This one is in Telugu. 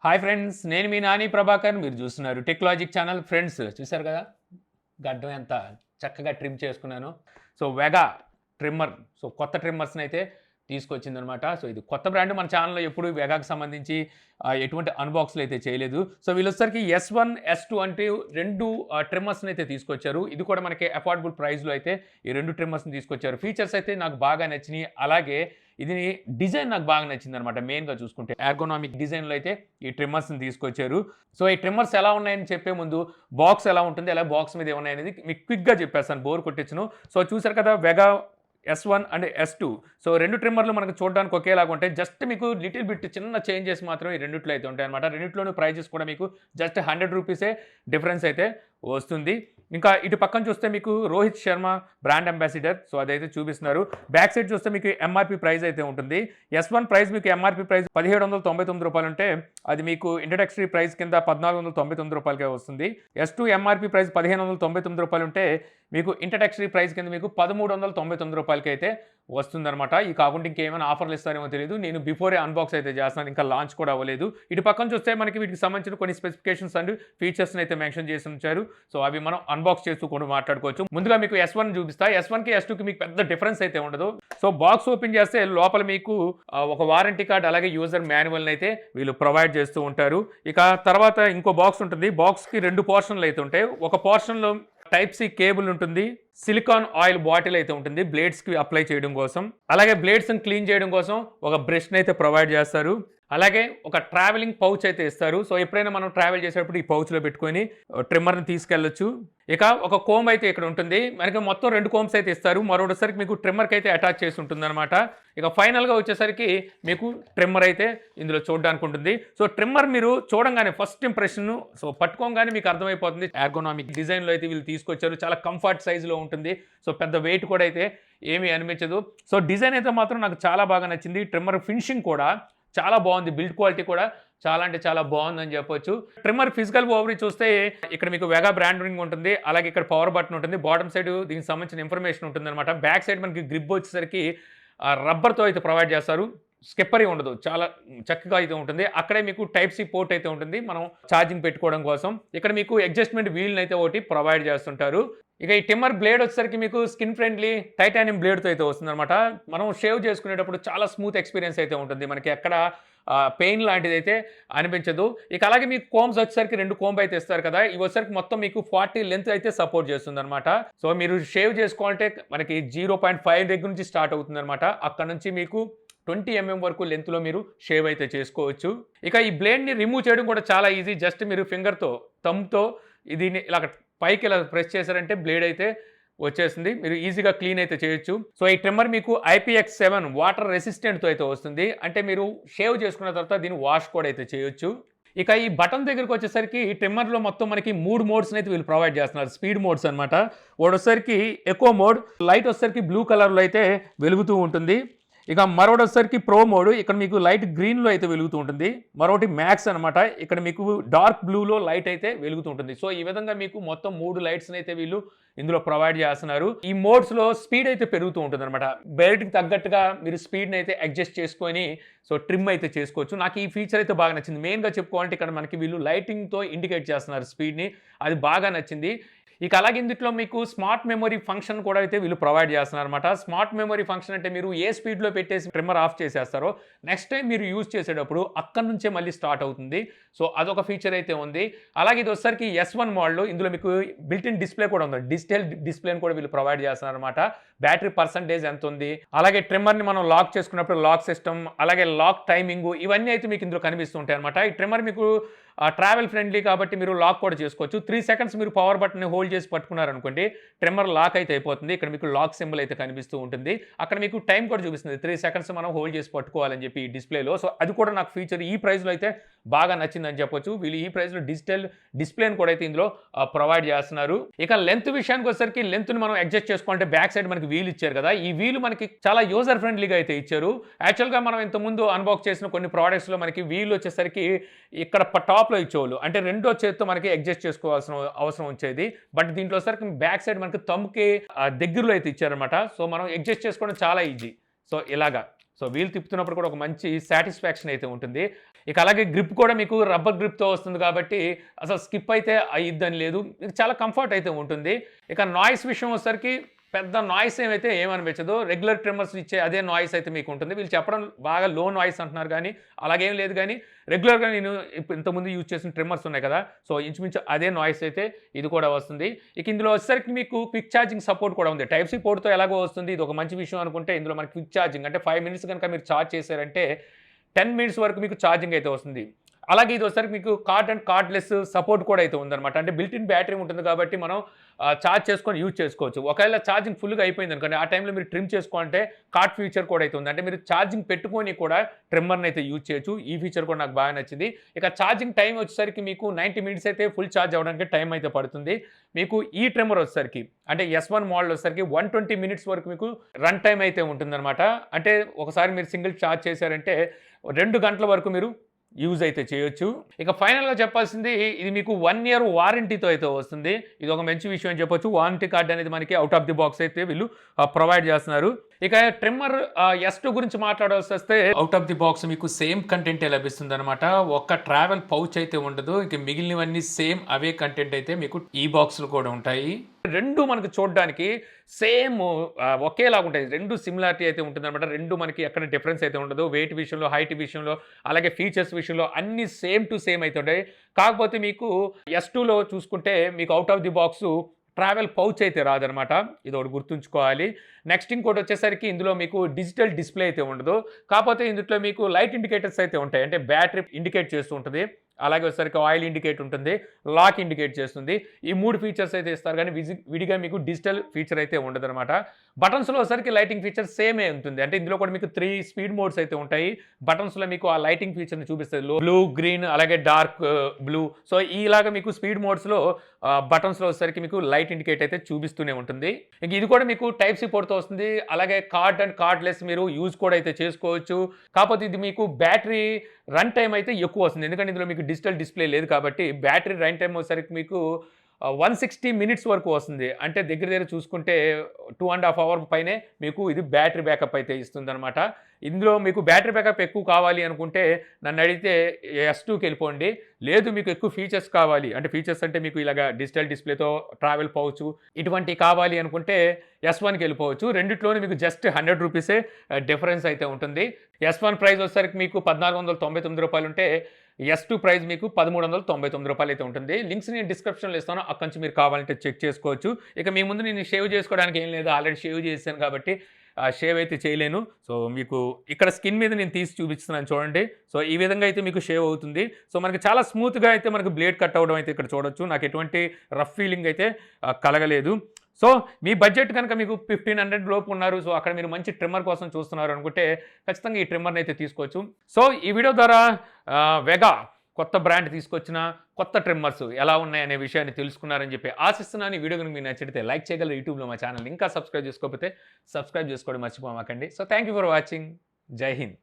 హాయ్ ఫ్రెండ్స్, నేను మీ నాని ప్రభాకర్. మీరు చూస్తున్నారు టెక్నాలజిక్ ఛానల్. ఫ్రెండ్స్ చూసారు కదా, గడ్డం ఎంత చక్కగా ట్రిమ్ చేసుకున్నాను. సో వెగా ట్రిమ్మర్, సో కొత్త ట్రిమ్మర్స్ని అయితే తీసుకొచ్చిందనమాట. సో ఇది కొత్త బ్రాండ్. మన ఛానల్లో ఎప్పుడు వెగాకి సంబంధించి ఎటువంటి అన్బాక్స్లు అయితే చేయలేదు. సో వీళ్ళొసరికి S1 S2 అంటే రెండు ట్రిమ్మర్స్ని అయితే తీసుకొచ్చారు. ఇది కూడా మనకి అఫోర్డబుల్ ప్రైస్లో అయితే ఈ రెండు ట్రిమ్మర్స్ని తీసుకొచ్చారు. ఫీచర్స్ అయితే నాకు బాగా నచ్చినాయి. అలాగే ఇది డిజైన్ నాకు బాగా నచ్చింది అనమాట. మెయిన్గా చూసుకుంటే ఎర్గోనామిక్ డిజైన్లో అయితే ఈ ట్రిమ్మర్స్ని తీసుకొచ్చారు. సో ఈ ట్రిమ్మర్స్ ఎలా ఉన్నాయని చెప్పే ముందు బాక్స్ ఎలా ఉంటుంది, ఎలా బాక్స్ మీద ఏమున్నాయనేది మీకు క్విక్గా చెప్పేస్తాను, బోర్ కొట్టించును. సో చూసారు కదా, వెగా S1 అండ్ S2. సో రెండు ట్రిమ్మర్లు మనకు చూడడానికి ఒకేలాగా ఉంటాయి. జస్ట్ మీకు లిటిల్ బిట్ చిన్న చేంజెస్ మాత్రం ఈ రెండిట్లో అయితే ఉంటాయి అనమాట. రెండిట్లోనూ ప్రైజెస్ కూడా మీకు జస్ట్ 100 రూపీసే డిఫరెన్స్ అయితే వస్తుంది. ఇంకా ఇటు పక్కన చూస్తే మీకు Rohit Sharma brand ambassador, so అదైతే చూపిస్తున్నారు. బ్యాక్ సైడ్ చూస్తే మీకు ఎంఆర్పి ప్రైస్ అయితే ఉంటుంది. S1 ప్రైస్ మీకు ఎంఆర్పి ప్రైస్ 1799 రూపాయలు ఉంటే అది మీకు ఇంట్రడక్టరీ ప్రైస్ కింద 1499 రూపాయలకే వస్తుంది. S2 ఎంఆర్పి ప్రైస్ 1599 రూపాయలు ఉంటే మీకు ఇంట్రడక్టరీ ప్రైస్ కింద మీకు 1399 రూపాయలకి అయితే వస్తుందన్నమాట. ఈ కాకుండా ఇంకేమైనా ఆఫర్లు ఇస్తారేమో తెలియదు. నేను బిఫోరే అన్బాక్స్ అయితే చేస్తున్నాను, ఇంకా లాంచ్ కూడా అవ్వలేదు. ఇటు పక్కన చూస్తే మనకి వీటికి సంబంధించిన కొన్ని స్పెసిఫికేషన్స్ అండ్ ఫీచర్స్ని అయితే మెన్షన్ చేసి ఉంచారు. సో అవి మనం అన్బాక్స్ చేస్తూ కూడా మాట్లాడుకోవచ్చు. ముందుగా మీకు S1 చూపిస్తా. S1కి S2కి మీకు పెద్ద డిఫరెన్స్ అయితే ఉండదు. సో బాక్స్ ఓపెన్ చేస్తే లోపల మీకు ఒక వారంటీ కార్డ్ అలాగే యూజర్ మాన్యువల్ని అయితే వీళ్ళు ప్రొవైడ్ చేస్తూ ఉంటారు. ఇక తర్వాత ఇంకో బాక్స్ ఉంటుంది. బాక్స్కి రెండు పోర్షన్లు అయితే ఉంటాయి. ఒక పోర్షన్లో టైప్ సి కేబుల్ ఉంటుంది, సిలికాన్ ఆయిల్ బాటిల్ అయితే ఉంటుంది బ్లేడ్స్కి అప్లై చేయడం కోసం, అలాగే బ్లేడ్స్ని క్లీన్ చేయడం కోసం ఒక బ్రష్ని అయితే ప్రొవైడ్ చేస్తారు. అలాగే ఒక ట్రావెలింగ్ పౌచ్ అయితే ఇస్తారు. సో ఎప్పుడైనా మనం ట్రావెల్ చేసేటప్పుడు ఈ పౌచ్లో పెట్టుకొని ట్రిమ్మర్ని తీసుకెళ్ళొచ్చు. ఇక ఒక కోమ్ అయితే ఇక్కడ ఉంటుంది. మనకి మొత్తం రెండు కోమ్స్ అయితే ఇస్తారు. మరొకసారికి మీకు ట్రిమ్మర్కి అయితే అటాచ్ చేసి ఉంటుంది అనమాట. ఇక ఫైనల్గా వచ్చేసరికి మీకు ట్రిమ్మర్ అయితే ఇందులో చూడడానికి ఉంటుంది. సో ట్రిమ్మర్ మీరు చూడంగానే ఫస్ట్ ఇంప్రెషన్, సో పట్టుకోగానే మీకు అర్థమైపోతుంది. ఎర్గోనామిక్ డిజైన్లో అయితే వీళ్ళు తీసుకొచ్చారు. చాలా కంఫర్ట్ సైజులో ఉంటుంది. సో పెద్ద వెయిట్ కూడా అయితే ఏమీ అనిపించదు. సో డిజైన్ అయితే మాత్రం నాకు చాలా బాగా నచ్చింది. ట్రిమ్మర్ ఫినిషింగ్ కూడా చాలా బాగుంది. బిల్డ్ క్వాలిటీ కూడా చాలా అంటే చాలా బాగుందని చెప్పొచ్చు. ట్రిమ్మర్ ఫిజికల్ ఓవరీ చూస్తే ఇక్కడ మీకు వెగా బ్రాండింగ్ ఉంటుంది. అలాగే ఇక్కడ పవర్ బటన్ ఉంటుంది. బాటమ్ సైడ్ దీనికి సంబంధించిన ఇన్ఫర్మేషన్ ఉంటుంది అనమాట. బ్యాక్ సైడ్ మనకి గ్రిప్ వచ్చేసరికి రబ్బర్తో అయితే ప్రొవైడ్ చేస్తారు. స్కెప్పరీ ఉండదు, చాలా చక్కగా అయితే ఉంటుంది. అక్కడే మీకు టైప్ సి పోర్ట్ అయితే ఉంటుంది మనం ఛార్జింగ్ పెట్టుకోవడం కోసం. ఇక్కడ మీకు అడ్జస్ట్మెంట్ వీల్ని అయితే ఒకటి ప్రొవైడ్ చేస్తుంటారు. ఇక ఈ ట్రిమ్మర్ బ్లేడ్ వచ్చేసరికి మీకు స్కిన్ ఫ్రెండ్లీ టైటానియం బ్లేడ్తో అయితే వస్తుంది అనమాట. మనం షేవ్ చేసుకునేటప్పుడు చాలా స్మూత్ ఎక్స్పీరియన్స్ అయితే ఉంటుంది. మనకి ఎక్కడ పెయిన్ లాంటిది అయితే అనిపించదు. ఇక అలాగే మీకు కోమ్స్ వచ్చేసరికి రెండు కోంబ్ అయితే ఇస్తారు కదా. ఇవి వచ్చేసరికి మొత్తం మీకు 40 లెంత్ అయితే సపోర్ట్ చేస్తుంది అనమాట. సో మీరు షేవ్ చేసుకోవాలంటే మనకి 0.5 దగ్గర నుంచి స్టార్ట్ అవుతుంది అనమాట. అక్కడ నుంచి మీకు 20 mm వరకు లెంత్లో మీరు షేవ్ అయితే చేసుకోవచ్చు. ఇక ఈ బ్లేడ్ని రిమూవ్ చేయడం కూడా చాలా ఈజీ. జస్ట్ మీరు ఫింగర్తో థంబ్తో దీన్ని ఇలా పైకి ఇలా ప్రెస్ చేశారంటే బ్లేడ్ అయితే వచ్చేసింది. మీరు ఈజీగా క్లీన్ అయితే చేయొచ్చు. సో ఈ ట్రిమ్మర్ మీకు IPX7 వాటర్ రెసిస్టెంట్తో అయితే వస్తుంది. అంటే మీరు షేవ్ చేసుకున్న తర్వాత దీన్ని వాష్ కూడా అయితే చేయొచ్చు. ఇక ఈ బటన్ దగ్గరికి వచ్చేసరికి ఈ ట్రిమ్మర్లో మొత్తం మనకి 3 మోడ్స్ని అయితే వీళ్ళు ప్రొవైడ్ చేస్తున్నారు. స్పీడ్ మోడ్స్ అనమాట. ఒకటోసరికి ఎకో మోడ్, లైట్ వచ్చేసరికి బ్లూ కలర్లో అయితే వెలుగుతూ ఉంటుంది. ఇక మరొకటి వచ్చేసరికి ప్రో మోడ్, ఇక్కడ మీకు లైట్ గ్రీన్లో అయితే వెలుగుతూ ఉంటుంది. మరొకటి మ్యాక్స్ అనమాట, ఇక్కడ మీకు డార్క్ బ్లూలో లైట్ అయితే వెలుగుతూ ఉంటుంది. సో ఈ విధంగా మీకు మొత్తం 3 లైట్స్ని అయితే వీళ్ళు ఇందులో ప్రొవైడ్ చేస్తున్నారు. ఈ మోడ్స్లో స్పీడ్ అయితే పెరుగుతూ ఉంటుంది అనమాట. బెల్ట్కి తగ్గట్టుగా మీరు స్పీడ్ని అయితే అడ్జస్ట్ చేసుకొని సో ట్రిమ్ అయితే చేసుకోవచ్చు. నాకు ఈ ఫీచర్ అయితే బాగా నచ్చింది. మెయిన్గా చెప్పుకోవాలంటే ఇక్కడ మనకి వీళ్ళు లైటింగ్తో ఇండికేట్ చేస్తున్నారు స్పీడ్ని, అది బాగా నచ్చింది. ఇక అలాగే ఇందులో మీకు స్మార్ట్ మెమరీ ఫంక్షన్ కూడా అయితే వీళ్ళు ప్రొవైడ్ చేస్తున్నారు అనమాట. స్మార్ట్ మెమరీ ఫంక్షన్ అంటే మీరు ఏ స్పీడ్లో పెట్టేసి ట్రిమ్మర్ ఆఫ్ చేసేస్తారో నెక్స్ట్ టైం మీరు యూజ్ చేసేటప్పుడు అక్కడి నుంచే మళ్ళీ స్టార్ట్ అవుతుంది. సో అదొక ఫీచర్ అయితే ఉంది. అలాగే ఇది వచ్చేసరికి S1 మోడల్. ఇందులో మీకు బిల్ట్-ఇన్ డిస్ప్లే కూడా ఉంది. డిజిటల్ డిస్ప్లేని కూడా వీళ్ళు ప్రొవైడ్ చేస్తున్నారు అనమాట. బ్యాటరీ పర్సంటేజ్ ఎంత ఉంది, అలాగే ట్రిమ్మర్ని మనం లాక్ చేసుకున్నప్పుడు లాక్ సిస్టమ్, అలాగే లాక్ టైమింగ్, ఇవన్నీ అయితే మీకు ఇందులో కనిపిస్తుంటాయి అనమాట. ఈ ట్రిమ్మర్ మీకు ట్రావెల్ ఫ్రెండ్లీ కాబట్టి మీరు లాక్ కూడా చేసుకోవచ్చు. 3 సెకండ్స్ మీరు పవర్ బటన్ని హోల్డ్ చేసి పట్టుకున్నారనుకోండి, ట్రిమ్మర్ లాక్ అయితే అయిపోతుంది. ఇక్కడ మీకు లాక్ సింబల్ అయితే కనిపిస్తూ ఉంటుంది. అక్కడ మీకు టైం కూడా చూపిస్తుంది. 3 సెకండ్స్ మనం హోల్డ్ చేసి పట్టుకోవాలని చెప్పి ఈ డిస్ప్లేలో. సో అది కూడా నాకు ఫీచర్ ఈ ప్రైస్లో అయితే బాగా నచ్చిందని చెప్పొచ్చు. వీళ్ళు ఈ ప్రైస్లో డిజిటల్ డిస్ప్లేని కూడా అయితే ఇందులో ప్రొవైడ్ చేస్తున్నారు. ఇక లెంత్ విషయానికి వచ్చేసరికి లెంత్ని మనం అడ్జస్ట్ చేసుకోవాలంటే బ్యాక్ సైడ్ మనకి వీల్ ఇచ్చారు కదా. ఈ వీల్ మనకి చాలా యూజర్ ఫ్రెండ్లీగా అయితే ఇచ్చారు. యాక్చువల్గా మనం ఇంతకుముందు అన్బాక్స్ చేసిన కొన్ని ప్రోడక్ట్స్లో మనకి వీల్ వచ్చేసరికి ఇక్కడ టాప్లో ఇచ్చేవాళ్ళు, అంటే రెండో చేతితో మనకి అడ్జస్ట్ చేసుకోవాల్సిన అవసరం వచ్చేది. బట్ దీంట్లో సరికి బ్యాక్ సైడ్ మనకి థంబ్కి దగ్గరలో అయితే ఇచ్చారనమాట. సో మనం అడ్జస్ట్ చేసుకోవడం చాలా ఈజీ. సో ఇలాగా సో వీల్ తిప్పుతున్నప్పుడు కూడా ఒక మంచి సాటిస్ఫాక్షన్ అయితే ఉంటుంది. ఇక అలాగే గ్రిప్ కూడా మీకు రబ్బర్ గ్రిప్తో వస్తుంది కాబట్టి అసలు స్కిప్ అయితే అయ్యిద్దని లేదు, మీకు చాలా కంఫర్ట్ అయితే ఉంటుంది. ఇక నాయిస్ విషయం వచ్చేసరికి పెద్ద నాయిస్ ఏమైతే ఏమనిపించదు, రెగ్యులర్ ట్రిమ్మర్స్ ఇచ్చే అదే నాయిస్ అయితే మీకు ఉంటుంది. వీళ్ళు చెప్పడం బాగా లో నాయిస్ అంటున్నారు కానీ అలాగేం లేదు, కానీ రెగ్యులర్గా నేను ఇంతకుముందు యూజ్ చేసిన ట్రిమ్మర్స్ ఉన్నాయి కదా, సో ఇంచుమించు అదే నాయిస్ అయితే ఇది కూడా వస్తుంది. ఇక ఇందులో వచ్చేసరికి మీకు క్విక్ ఛార్జింగ్ సపోర్ట్ కూడా ఉంది. టైప్ సి పోర్ట్తో ఎలాగో వస్తుంది, ఇది ఒక మంచి విషయం అనుకుంటే ఇందులో మనకి క్విక్ ఛార్జింగ్ అంటే 5 మినిట్స్ కనుక మీరు ఛార్జ్ చేశారంటే 10 మినిట్స్ వరకు మీకు ఛార్జింగ్ అయితే వస్తుంది. అలాగే ఇది వచ్చేసరికి మీకు కార్డ్ అండ్ కార్డ్లెస్ సపోర్ట్ కూడా అయితే ఉందన్నమాట. అంటే బిల్ట్ ఇన్ బ్యాటరీ ఉంటుంది కాబట్టి మనం ఛార్జ్ చేసుకొని యూజ్ చేసుకోవచ్చు. ఒకవేళ ఛార్జింగ్ ఫుల్గా అయిపోయింది అనుకోండి, ఆ టైంలో మీరు ట్రిమ్ చేసుకోవాలంటే కార్డ్ ఫీచర్ కూడా అయితే ఉంది. అంటే మీరు ఛార్జింగ్ పెట్టుకొని కూడా ట్రిమ్మర్ని అయితే యూజ్ చేయొచ్చు. ఈ ఫీచర్ కూడా నాకు బాగా నచ్చింది. ఇక ఛార్జింగ్ టైం వచ్చేసరికి మీకు 90 మినిట్స్ అయితే ఫుల్ ఛార్జ్ అవ్వడానికి టైం అయితే పడుతుంది. మీకు ఈ ట్రిమ్మర్ వచ్చేసరికి అంటే S1 మోడల్ వచ్చేసరికి 120 మినిట్స్ వరకు మీకు రన్ టైం అయితే ఉంటుందన్నమాట. అంటే ఒకసారి మీరు సింగిల్ ఛార్జ్ చేశారంటే 2 గంటల వరకు మీరు యూజ్ అయితే చేయొచ్చు. ఇక ఫైనల్గా చెప్పాల్సింది, ఇది మీకు 1 ఇయర్ వారంటీతో అయితే వస్తుంది. ఇది ఒక మంచి విషయం అని చెప్పొచ్చు. వారంటీ కార్డ్ అనేది మనకి అవుట్ ఆఫ్ ది బాక్స్ అయితే వీళ్ళు ప్రొవైడ్ చేస్తున్నారు. ఇక ట్రిమ్మర్ S2 గురించి మాట్లాడాల్సి వస్తే అవుట్ ఆఫ్ ది బాక్స్ మీకు సేమ్ కంటెంటే లభిస్తుంది అనమాట. ఒక్క ట్రావెల్ పౌచ్ అయితే ఉండదు. ఇక మిగిలినవన్నీ సేమ్ అవే కంటెంట్ అయితే మీకు ఈ బాక్స్లో కూడా ఉంటాయి. రెండు మనకు చూడడానికి సేమ్ ఒకేలాగా ఉంటాయి. రెండు సిమిలారిటీ అయితే ఉంటుందన్నమాట. రెండు మనకి ఎక్కడ డిఫరెన్స్ అయితే ఉండదు. వెయిట్ విషయంలో, హైట్ విషయంలో, అలాగే ఫీచర్స్ విషయంలో అన్ని సేమ్ టు సేమ్ అయితే ఉంటాయి. కాకపోతే మీకు S2లో చూసుకుంటే మీకు out of the box travel pouch అయితే రాదనమాట. ఇది ఒకటి గుర్తుంచుకోవాలి. నెక్స్ట్ ఇంకోటి వచ్చేసరికి ఇందులో మీకు డిజిటల్ డిస్ప్లే అయితే ఉండదు. కాకపోతే ఇందులో మీకు లైట్ ఇండికేటర్స్ అయితే ఉంటాయి. అంటే బ్యాటరీ ఇండికేట్ చేస్తూ ఉంటుంది, అలాగే వచ్చేసరికి ఆయిల్ ఇండికేట్ ఉంటుంది, లాక్ ఇండికేట్ చేస్తుంది. ఈ 3 ఫీచర్స్ అయితే ఇస్తారు, కానీ విడిగా మీకు డిజిటల్ ఫీచర్ అయితే ఉండదన్నమాట. బటన్స్లో వచ్చేసరికి లైటింగ్ ఫీచర్ సేమే ఉంటుంది. అంటే ఇందులో కూడా మీకు 3 స్పీడ్ మోడ్స్ అయితే ఉంటాయి. బటన్స్లో మీకు ఆ లైటింగ్ ఫీచర్ని చూపిస్తుంది, బ్లూ, గ్రీన్, అలాగే డార్క్ బ్లూ. సో ఇలాగా మీకు స్పీడ్ మోడ్స్లో బటన్స్లో వచ్చేసరికి మీకు లైట్ ఇండికేట్ అయితే చూపిస్తూనే ఉంటుంది. ఇంక ఇది కూడా మీకు టైప్ సి పోర్ట్తో వస్తుంది. అలాగే కార్డ్ అండ్ కార్డ్లెస్ మీరు యూజ్ కూడా అయితే చేసుకోవచ్చు. కాకపోతే ఇది మీకు బ్యాటరీ రన్ టైం అయితే ఎక్కువ వస్తుంది, ఎందుకంటే ఇందులో మీకు డిజిటల్ డిస్ప్లే లేదు కాబట్టి. బ్యాటరీ రన్ టైం వచ్చేసరికి మీకు 160 మినిట్స్ వరకు వస్తుంది. అంటే దగ్గర చూసుకుంటే 2.5 అవర్ పైనే మీకు ఇది బ్యాటరీ బ్యాకప్ అయితే ఇస్తుందన్నమాట. ఇందులో మీకు బ్యాటరీ బ్యాకప్ ఎక్కువ కావాలి అనుకుంటే నన్ను అడిగితే S2కి వెళ్ళిపోండి. లేదు మీకు ఎక్కువ ఫీచర్స్ కావాలి అంటే, ఫీచర్స్ అంటే మీకు ఇలాగా డిజిటల్ డిస్ప్లేతో ట్రావెల్ పౌచ్ ఇటువంటివి కావాలి అనుకుంటే S1కి వెళ్ళిపోవచ్చు. రెండిట్లోనే మీకు జస్ట్ 100 రూపీసే డిఫరెన్స్ అయితే ఉంటుంది. S1 ప్రైస్ వచ్చేసరికి మీకు 1499 రూపాయలు ఉంటే S2 ప్రైస్ మీకు 1399 రూపాయలు అయితే ఉంటుంది. లింక్స్ నేను డిస్క్రిప్షన్లో ఇస్తాను, అక్కడి నుంచి మీరు కావాలంటే చెక్ చేసుకోవచ్చు. ఇక మీ ముందు నేను షేవ్ చేసుకోవడానికి ఏం లేదు, ఆల్రెడీ షేవ్ చేశాను కాబట్టి షేవ్ అయితే చేయలేను. సో మీకు ఇక్కడ స్కిన్ మీద నేను తీసి చూపిస్తున్నాను చూడండి. సో ఈ విధంగా అయితే మీకు షేవ్ అవుతుంది. సో మనకి చాలా స్మూత్గా అయితే మనకి బ్లేడ్ కట్ అవ్వడం అయితే ఇక్కడ చూడొచ్చు. నాకు ఎటువంటి రఫ్ ఫీలింగ్ అయితే కలగలేదు. సో మీ బడ్జెట్ కనుక మీకు 1500 లోపు ఉన్నారు, సో అక్కడ మీరు మంచి ట్రిమ్మర్ కోసం చూస్తున్నారు అనుకుంటే ఖచ్చితంగా ఈ ట్రిమ్మర్ని అయితే తీసుకోవచ్చు. సో ఈ వీడియో ద్వారా వెగా కొత్త బ్రాండ్ తీసుకొచ్చిన కొత్త ట్రిమ్మర్స్ ఎలా ఉన్నాయనే విషయాన్ని తెలుసుకున్నారని చెప్పి ఆశిస్తున్నాను. ఈ వీడియో కనుక మీకు నచ్చితే లైక్ చేయగలరు. యూట్యూబ్లో మా ఛానల్ ఇంకా సబ్స్క్రైబ్ చేసుకోకపోతే సబ్స్క్రైబ్ చేసుకోవడం మర్చిపోమాకండి. So thank you for watching. జై హింద్.